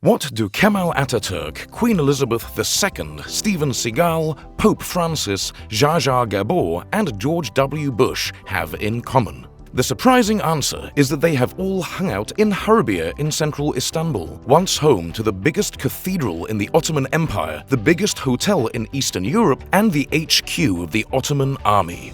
What do Kemal Atatürk, Queen Elizabeth II, Steven Segal, Pope Francis, Zsa Zsa Gabor, and George W. Bush have in common? The surprising answer is that they have all hung out in Harbiye in central Istanbul, once home to the biggest cathedral in the Ottoman Empire, the biggest hotel in Eastern Europe, and the HQ of the Ottoman army.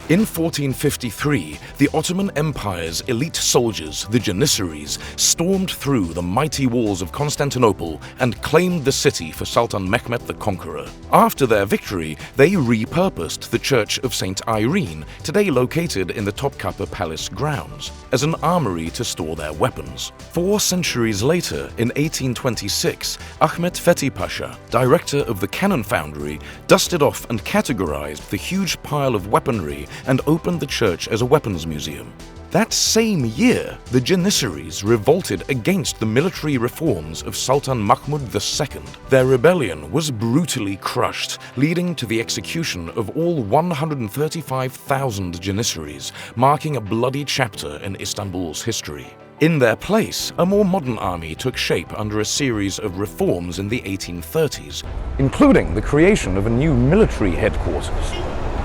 In 1453, the Ottoman Empire's elite soldiers, the Janissaries, stormed through the mighty walls of Constantinople and claimed the city for Sultan Mehmed the Conqueror. After their victory, they repurposed the Church of St. Irene, today located in the Topkapi Palace grounds, as an armory to store their weapons. 4 centuries later, in 1826, Ahmet Fethi Pasha, director of the cannon foundry, dusted off and categorized the huge pile of weaponry and opened the church as a weapons museum. That same year, the Janissaries revolted against the military reforms of Sultan Mahmud II. Their rebellion was brutally crushed, leading to the execution of all 135,000 Janissaries, marking a bloody chapter in Istanbul's history. In their place, a more modern army took shape under a series of reforms in the 1830s, including the creation of a new military headquarters.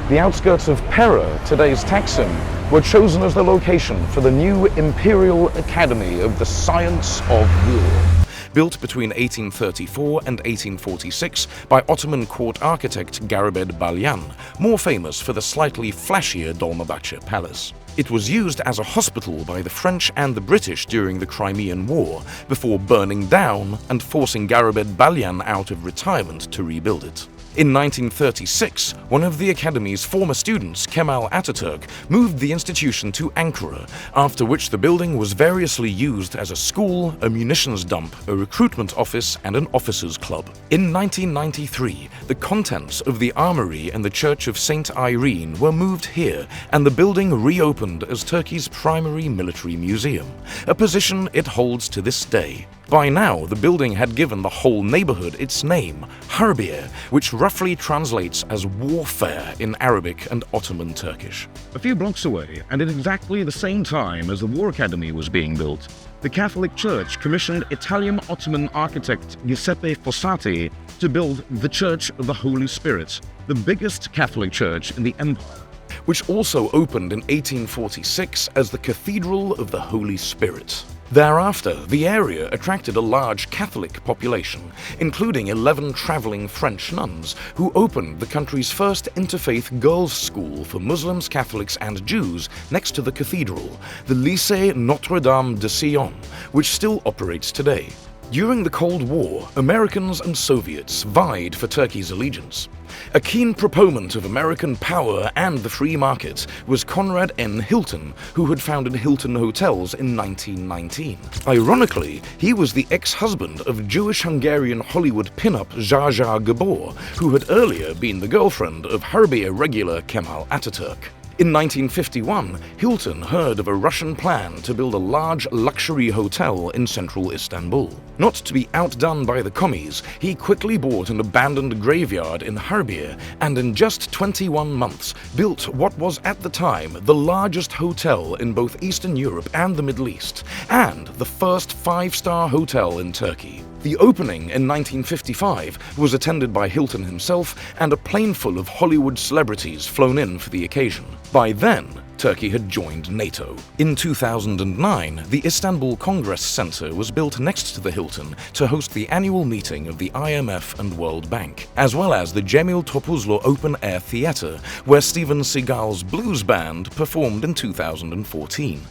The outskirts of Pera, today's Taksim, were chosen as the location for the new Imperial Academy of the Science of War. Built between 1834 and 1846 by Ottoman court architect Garibed Balyan, more famous for the slightly flashier Dolmabahce Palace. It was used as a hospital by the French and the British during the Crimean War, before burning down and forcing Garibed Balyan out of retirement to rebuild it. In 1936, one of the Academy's former students, Kemal Atatürk, moved the institution to Ankara, after which the building was variously used as a school, a munitions dump, a recruitment office, and an officers' club. In 1993, the contents of the armory and the Church of St. Irene were moved here, and the building reopened as Turkey's primary military museum, a position it holds to this day. By now, the building had given the whole neighborhood its name, Harbiye, which roughly translates as warfare in Arabic and Ottoman Turkish. A few blocks away, and at exactly the same time as the War Academy was being built, the Catholic Church commissioned Italian-Ottoman architect Giuseppe Fossati to build the Church of the Holy Spirit, the biggest Catholic church in the empire, which also opened in 1846 as the Cathedral of the Holy Spirit. Thereafter, the area attracted a large Catholic population, including 11 traveling French nuns, who opened the country's first interfaith girls' school for Muslims, Catholics, and Jews next to the cathedral, the Lycée Notre-Dame de Sion, which still operates today. During the Cold War, Americans and Soviets vied for Turkey's allegiance. A keen proponent of American power and the free market was Conrad N. Hilton, who had founded Hilton Hotels in 1919. Ironically, he was the ex-husband of Jewish-Hungarian Hollywood pin-up Zsa Zsa Gabor, who had earlier been the girlfriend of Harbiye regular Kemal Atatürk. In 1951, Hilton heard of a Russian plan to build a large luxury hotel in central Istanbul. Not to be outdone by the commies, he quickly bought an abandoned graveyard in Harbiye and in just 21 months built what was at the time the largest hotel in both Eastern Europe and the Middle East, and the first 5-star hotel in Turkey. The opening in 1955 was attended by Hilton himself and a plane full of Hollywood celebrities flown in for the occasion. By then, Turkey had joined NATO. In 2009, the Istanbul Congress Center was built next to the Hilton to host the annual meeting of the IMF and World Bank, as well as the Cemil Topuzlu Open Air Theater, where Steven Seagal's blues band performed in 2014.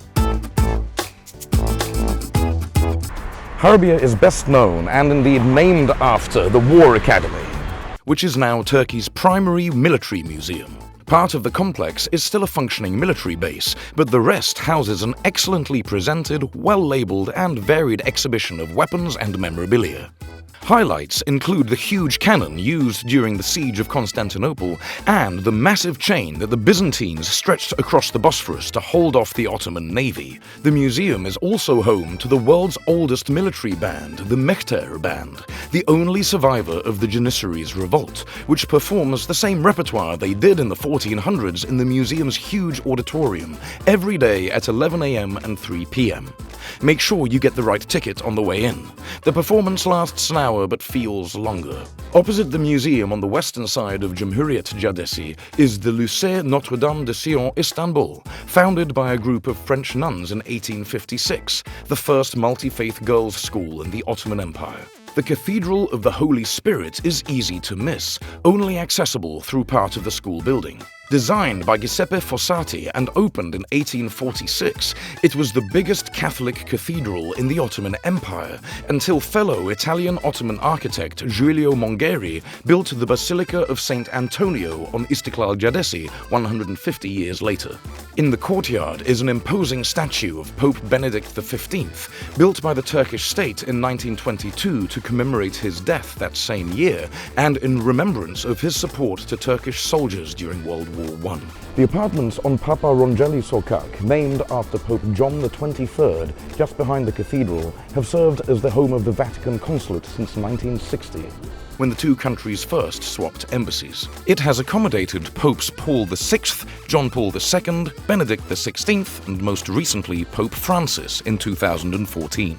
Harbiye is best known and indeed named after the War Academy, which is now Turkey's primary military museum. Part of the complex is still a functioning military base, but the rest houses an excellently presented, well-labeled and varied exhibition of weapons and memorabilia. Highlights include the huge cannon used during the siege of Constantinople and the massive chain that the Byzantines stretched across the Bosphorus to hold off the Ottoman navy. The museum is also home to the world's oldest military band, the Mehter Band, the only survivor of the Janissaries revolt, which performs the same repertoire they did in the 1400s in the museum's huge auditorium, every day at 11 a.m. and 3 p.m. Make sure you get the right ticket on the way in. The performance lasts an hour but feels longer. Opposite the museum on the western side of Cumhuriyet Caddesi is the Lycée Notre-Dame de Sion Istanbul, founded by a group of French nuns in 1856, the first multi-faith girls' school in the Ottoman Empire. The Cathedral of the Holy Spirit is easy to miss, only accessible through part of the school building. Designed by Giuseppe Fossati and opened in 1846, it was the biggest Catholic cathedral in the Ottoman Empire until fellow Italian Ottoman architect Giulio Mongheri built the Basilica of St. Antonio on Istiklal Caddesi 150 years later. In the courtyard is an imposing statue of Pope Benedict XV, built by the Turkish state in 1922 to commemorate his death that same year and in remembrance of his support to Turkish soldiers during World War I. The apartments on Papa Rongelli Sokak, named after Pope John XXIII, just behind the cathedral, have served as the home of the Vatican consulate since 1960, when the two countries first swapped embassies. It has accommodated Popes Paul VI, John Paul II, Benedict XVI, and most recently Pope Francis in 2014.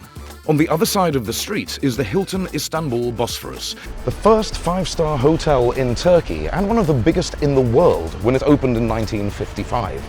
On the other side of the street is the Hilton Istanbul Bosphorus, the first five-star hotel in Turkey and one of the biggest in the world when it opened in 1955.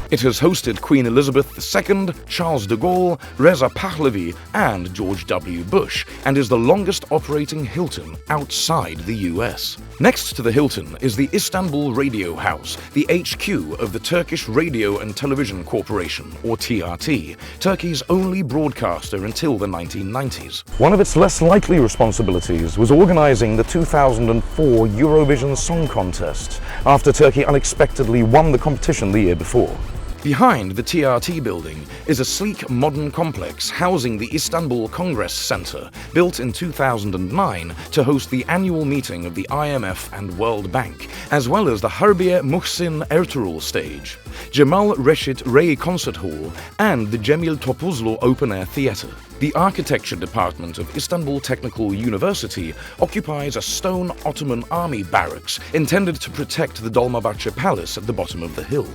It has hosted Queen Elizabeth II, Charles de Gaulle, Reza Pahlavi, and George W. Bush, and is the longest operating Hilton outside the US. Next to the Hilton is the Istanbul Radio House, the HQ of the Turkish Radio and Television Corporation, or TRT, Turkey's only broadcaster until the 1990s. One of its less likely responsibilities was organizing the 2004 Eurovision Song Contest, after Turkey unexpectedly won the competition the year before. Behind the TRT building is a sleek modern complex housing the Istanbul Congress Center, built in 2009 to host the annual meeting of the IMF and World Bank, as well as the Harbiye Muhsin Ertuğrul stage, Cemal Reşit Rey Concert Hall, and the Cemil Topuzlu Open Air Theater. The architecture department of Istanbul Technical University occupies a stone Ottoman army barracks intended to protect the Dolmabahce Palace at the bottom of the hill.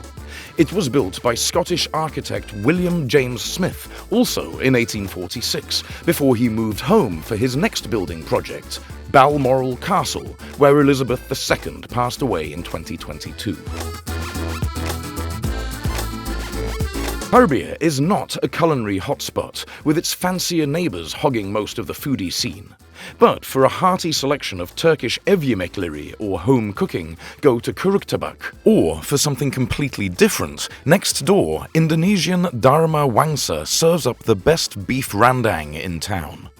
It was built by Scottish architect William James Smith, also in 1846, before he moved home for his next building project, Balmoral Castle, where Elizabeth II passed away in 2022. Harbiye is not a culinary hotspot, with its fancier neighbors hogging most of the foodie scene. But for a hearty selection of Turkish ev yemekleri, or home cooking, go to Kuruktabak. Or for something completely different, next door, Indonesian Dharma Wangsa serves up the best beef rendang in town.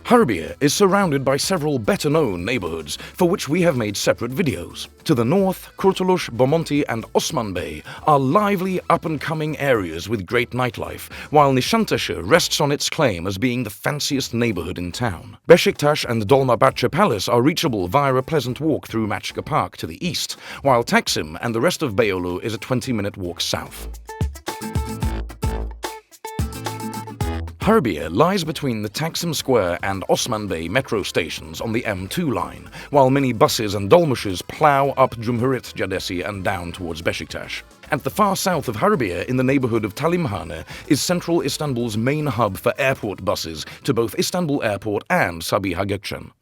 Harbiye is surrounded by several better-known neighborhoods for which we have made separate videos. To the north, Kurtuluş, Bomonti and Osman Bey are lively, up-and-coming areas with great nightlife, while Nişantaşı rests on its claim as being the fanciest neighborhood in town. Beşiktaş and Dolmabahce Palace are reachable via a pleasant walk through Maçka Park to the east, while Taksim and the rest of Beyoğlu is a 20-minute walk south. Harbiye lies between the Taksim Square and Osman Bey metro stations on the M2 line, while many buses and dolmuşes plough up Cumhuriyet Caddesi and down towards Beşiktaş. At the far south of Harbiye, in the neighborhood of Talimhane, is central Istanbul's main hub for airport buses to both Istanbul Airport and Sabiha Gökçen.